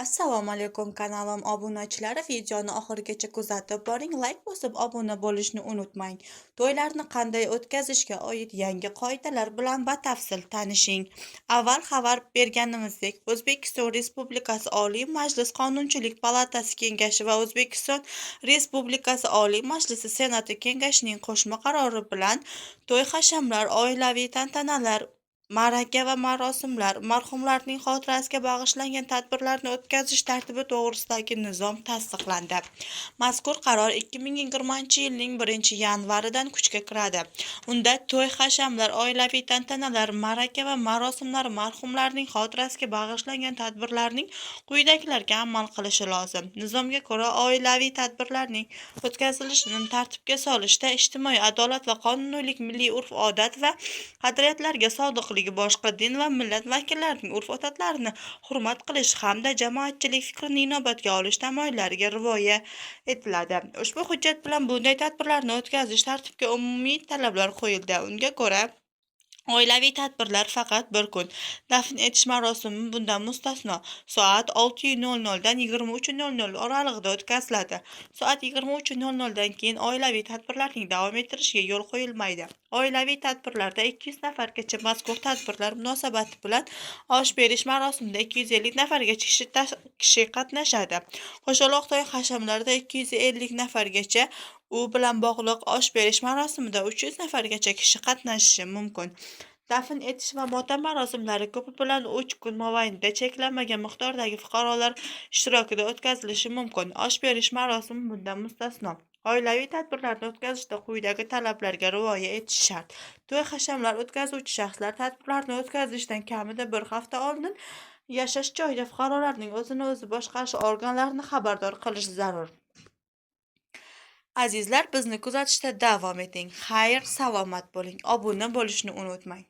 Assalomu alaykum kanalim obunachilari, videoni oxirigacha kuzatib boring, like bosib obuna bo'lishni unutmang. To'ylarni qanday o'tkazishga oid yangi qoidalar bilan batafsil tanishing. Avval xabar berganimizdek, O'zbekiston Respublikasi Oliy Majlis Qonunchilik palatasi kengashi va O'zbekiston Respublikasi Oliy Majlisi Senati kengashining qo'shma qarori bilan to'y-hashamlar, oilaviy tantanalar, ma'raka va marosimlar, marhumlarning xotirasiga bag'ishlangan tadbirlarni o'tkazish tartibi to'g'risidagi nizom tasdiqlandi. Mazkur qaror 2020-yilning 1-yanvaridan kuchga kiradi. Unda to'y-hashamlar, oilaviy tantanalar, ma'raka va marosimlar, marhumlarning xotirasiga bag'ishlangan tadbirlarning quyidagilarga amal qilishi lozim. Nizomga ko'ra, oilaviy tadbirlarning o'tkazilishini tartibga solishda ijtimoiy adolat va qonuniylik, milliy urf-odat va qadriyatlarga sodiqligi, boshqa din va millat vakillarining urf-odatlarini hurmat qilish hamda jamoatchilik fikrini inobatga olish tamoyillariga rioya etiladi. Ushbu hujjat bilan bunday tadbirlarni o'tkazish tartibiga umumiy talablar qo'yildi. Unga ko'ra, oilaviy tadbirlar faqat bir kun, dafn etish marosimi bundan mustasno, soat 6:00 dan 23:00 oralig'ida o'tkaziladi. Soat 23:00 dan keyin oilaviy tadbirlarning davom ettirishiga yo'l qo'yilmaydi. Oilaviy tadbirlarda 200 nafargacha, mazkur tadbirlar munosabati bilan osh berish marosimida 250 nafargacha kishi qatnashadi. Qo'shaloq to'y-hashamlarda 250 nafargacha, u bilan bog'liq osh berish marosimida 300 nafargacha kishi qatnashishi mumkin. Dafn etish va motam marosimlari ko'pi bilan 3 kun mobaynida cheklanmagan miqdordagi fuqarolar ishtirokida o'tkazilishi mumkin. Osh berish marosimi bundan mustasno. Oilaviy tadbirlarni o'tkazishda quyidagi talablarga rioya etish shart. To'y-hashamlar o'tkazuvchi shaxslar tadbirlarni o'tkazishdan kamida bir hafta oldin yashash joyida fuqarolarning o'zini o'zi boshqarish organlarini xabardor qilish zarur. Azizlar, bizni kuzatishda davom eting. Xayr, salomat bo'ling. Obuna bo'lishni unutmang.